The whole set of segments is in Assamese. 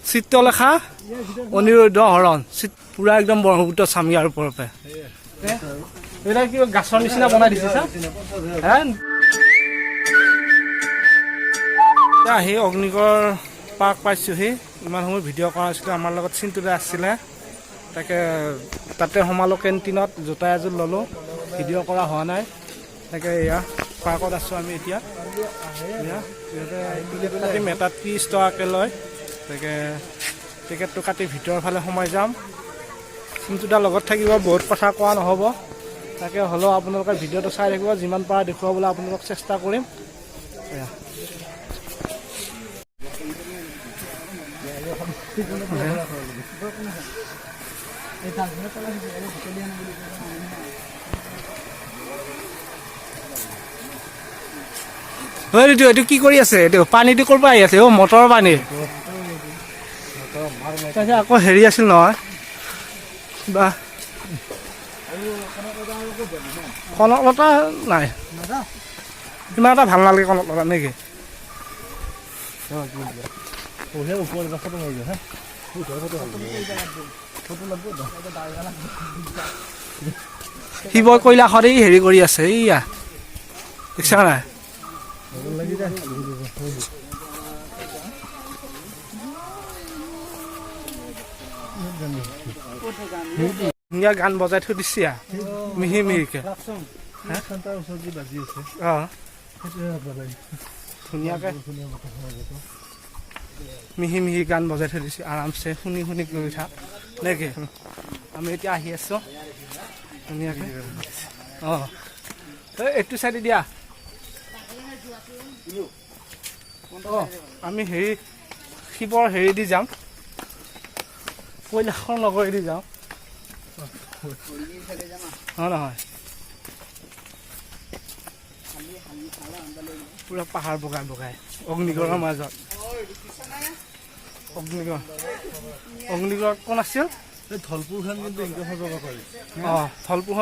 চিত্ৰলেখা অনিৰুদ্ধ হৰণ পুৰা একদম ব্ৰহ্মপুত্ৰ স্বামীয়াৰ ওপৰৰ পৰা এটা কিবা গাছৰ নিচিনা বনাই দিছে আহি অগ্নিগড় পাৰ্ক পাইছোহি ইমান সময় ভিডিঅ' কৰা আছিলে আমাৰ লগত চিন্তুদা আছিলে তাকে তাতে সোমালোঁ কেণ্টিনত জোতা এযোৰ ল'লোঁ ভিডিঅ' কৰা হোৱা নাই তাকে এয়া পাৰ্কত আছোঁ আমি এতিয়া টিকেট কাটিম এটাত 30 টকাকৈ লয় তাকে টিকেটটো কাটি ভিতৰৰ ফালে সোমাই যাম চিন্তুদাৰ লগত থাকিব বহুত কথা কোৱা নহ'ব তাকে হ'লেও আপোনালোকে ভিডিঅ'টো চাই থাকিব যিমান পাৰা দেখুৱাবলৈ আপোনালোকক চেষ্টা কৰিম এইটো কি কৰি আছে এইটো পানীটো ক'ৰ পৰা আহি আছে মটৰৰ পানী আকৌ হেৰি আছিল নহয় বা কনকলতা নাই ইমান এটা ভাল নালাগে কনকলতা নেকি শিৱ কৈলাশত হেৰি কৰি আছে এইয়া দেখিছা নাই গান বজাই থৈ দিছে মিহি মিহিকে ধুনীয়াকে মিহি মিহি গান বজাই থৈ দিছে আৰামছে শুনি শুনি গৈ থাক নেকি আমি এতিয়া আহি আছো ধুনীয়াকে এইটো চাইডে দিয়া আমি হেৰি শিৱৰ হেৰি দি যাম কৈলাশৰ নগৰেদি যাওঁ নহয় পুৰা পাহাৰ বগাই বগাই অগ্নিগড়ৰ মাজত অগ্নিগড় কোন আছিল ধলপুৰখন কিন্তু ধলপুৰ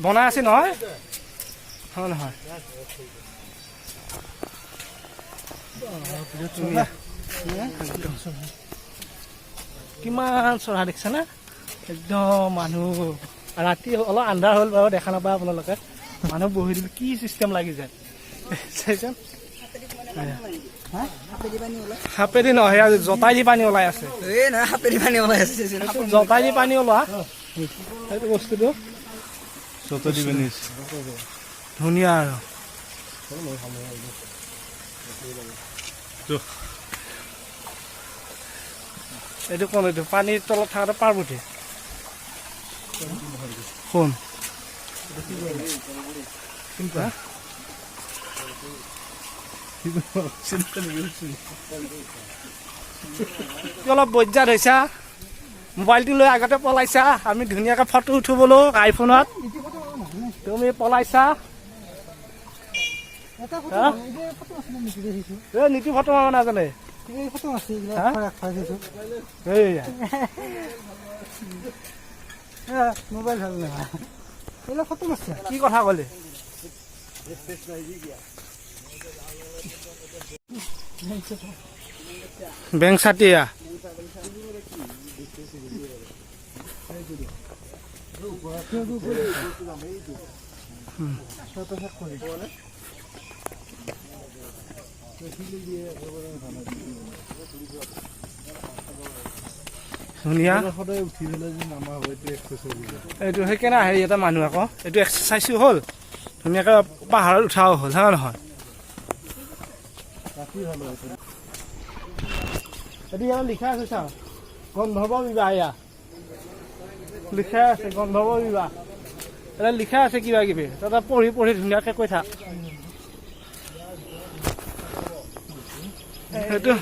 বনাই আছে নহয় নহয় কিমান চৰা দেখিছে না একদম মানুহ ৰাতি অলপ আন্ধাৰ হ'ল বাৰু দেখা নাপায় আপোনালোকে মানুহ বহি দিলে কি চিষ্টেম লাগি যায় চাইছেন সাপেদি নহয় জতাই দি পানী ওলাই আছে জতাই দি পানী ওলোৱা সেইটো বস্তুটো ধুনীয়া আৰু এইটো কোন এইটো পানীৰ তলত থকাটো পাৰ্বতী কোন অলপ বজ্জাত হৈছা মোবাইলটো লৈ আগতে পলাইছা আমি ধুনীয়াকে ফটো উঠিবলৈ আইফোনত তুমি পলাইছা নীতি ফটো মাৰিব নাজানে মোবাইল ভাল নহয় ফটো মাৰছে কি কথা ক'লে বেংক ছাতিয়া ধুনীয়া এইটো সেইকাৰণে আহে এটা মানুহ আকৌ এইটো এক্সাৰচাইজো হ'ল ধুনীয়াকৈ পাহাৰত উঠাও হ'ল হয় নহয় এইটো ইয়াত লিখা আছে চা গন্ধৰ্ব বিবাহ এয়া লিখা আছে গন্ধৰ্ব বিবাহ এটা লিখা আছে কিবা কিবি তাতে পঢ়ি পঢ়ি ধুনীয়াকৈ কৈ থাক সেইটো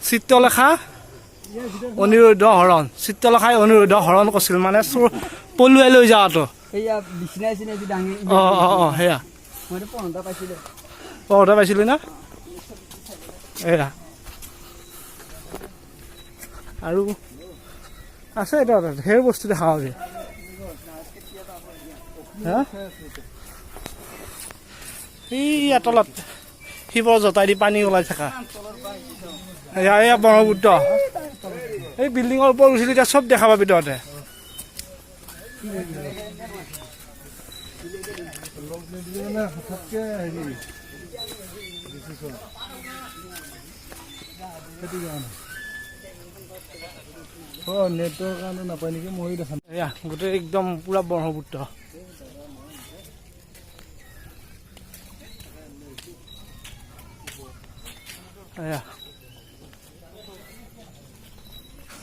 চিত্ৰলেখা অনিৰুদ্ধ হৰণ চিত্ৰলেখাই অনিৰুদ্ধ হৰণ কৰিছিল মানে চোৰ পলুৱাই লৈ যোৱাটো সেয়া পঢ়োতে পাইছিলি না এয়া আৰু আছে এটা ঢেৰ বস্তু দেখা পাবি এইয়া তলত শিৱৰ জতাই দি পানী ওলাই থকা এয়া ব্ৰহ্মপুত্ৰ এই বিল্ডিঙৰ ওপৰত উঠিলে এতিয়া চব দেখা পাবি তহঁতে নেটৰ কাৰণে নাপায় নেকি মই দেখা এয়া গোটেই একদম পুৰা ব্ৰহ্মপুত্ৰ এয়া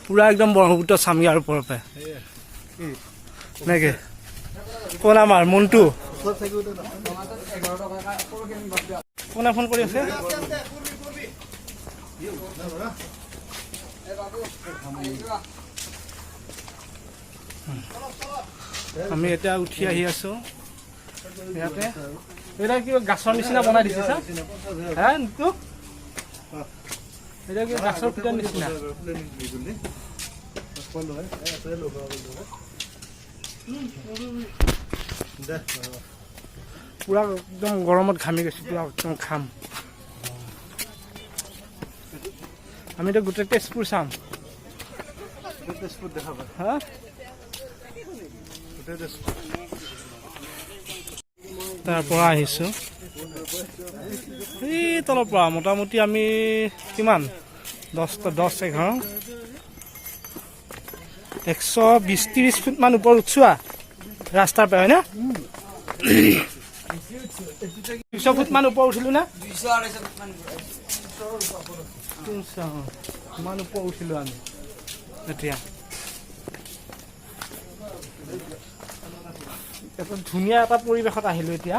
পুৰা একদম ব্ৰহ্মপুত্ৰ চাম ইয়াৰ ওপৰৰ পৰা নেকি কোন আমাৰ মন্টু কোনে ফোন কৰি আছে আমি এতিয়া উঠি আহি আছো ইয়াতে এটা কিবা গাছৰ নিচিনা বনাই দিছে ছাৰ হা তোক এটা কিবা গাছৰ ফুটাৰ নিচিনা পুৰা একদম গৰমত ঘামি গৈছো পুৰা একদম খাম আমি এতিয়া গোটেই তেজপুৰ চাম হা তাৰ পৰা আহিছো এই তলৰ পৰা মোটামুটি আমি কিমান 10-11 120-30 ফুট মান ওপৰত উঠোৱা ৰাস্তাৰ পৰা হয় না 200 ফুট মান ওপৰত উঠিলো না 200 মান ওপৰত উঠিলো আমি এতিয়া ধুনীয়া এটা পৰিৱেশত আহিলো এতিয়া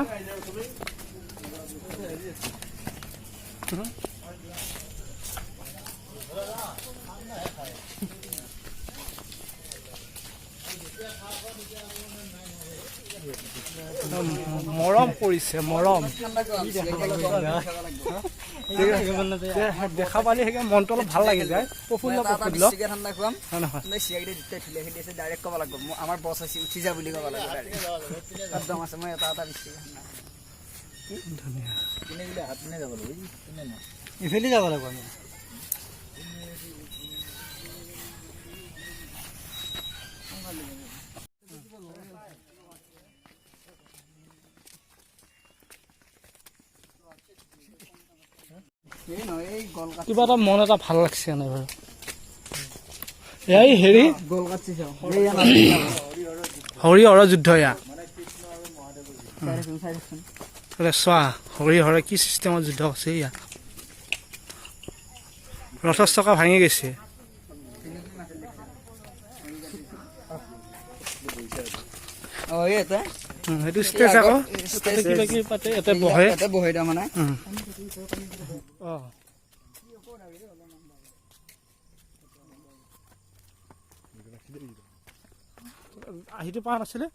মৰম পৰিছে মৰম দেখা পালে সেই মনটো অলপ ভাল লাগি যায় প্ৰফুল্ল প্ৰফুল্ল আমাৰ বছ আছে উঠি যা বুলি ক'ব লাগে একদম আছে মই এটা ইফালে যাব লাগিব আমি কিবা এটা মন এটা ভাল লাগছে নাই বাৰু এই হেৰি হৰিহৰৰ যুদ্ধ এয়া চোৱা হৰিহৰে কি চিষ্টেমত যুদ্ধ আছে এয়া ৰথৰ চকা ভাঙি গৈছে সেইটো ষ্টেজ আকৌ কিবা কিবি পাতে ইয়াতে বহে তাৰমানে আহিটো পোৱা নাছিলে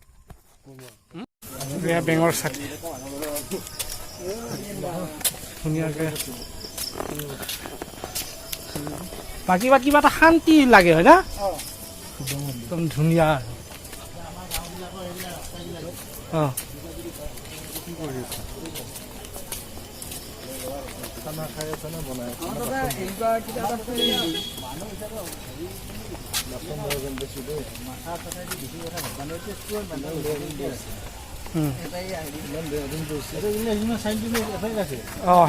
বেঙৰ ছাতি ধুনীয়াকে বাকী কিবা এটা শান্তি লাগে হয় না একদম ধুনীয়া খানা খাই আছে নে বনাই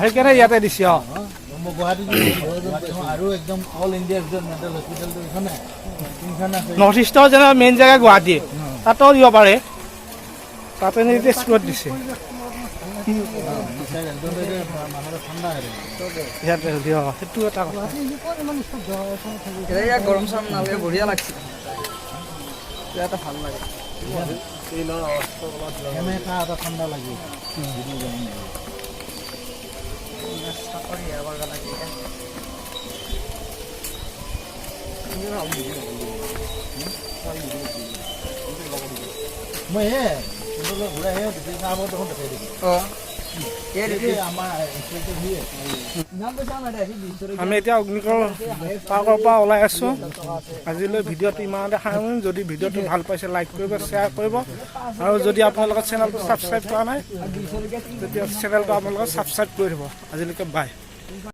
সেইকাৰণে ইয়াতে দিছে আৰু একদম অল ইণ্ডিয়াৰ ভিতৰত মেণ্টেল হস্পিটেলটো এইখনে নৰ্থ ইষ্টৰ যেনে মেইন জেগা গুৱাহাটী তাতেও দিব পাৰে তাতে নি তেজপুৰত দিছে ইয়াতে সেইটো এটা কথা গৰম চৰম নালাগে বঢ়িয়া লাগছে এটা ভাল লাগে ঠাণ্ডা লাগে মই ঘূৰাই দেখুন দেখাই দিম আমি এতিয়া অগ্নিগড় পাৰ্কৰ পৰা ওলাই আছোঁ। আজিলৈ ভিডিঅ'টো ইমানতে সামৰিম। যদি ভিডিঅ'টো ভাল পাইছে লাইক কৰিব, শ্বেয়াৰ কৰিব, আৰু যদি আপোনালোকৰ চেনেলটো ছাবস্ক্ৰাইব কৰা নাই তেতিয়া চেনেলটো আপোনালোকে ছাবস্ক্ৰাইব কৰি দিব। আজিলৈকে বাই।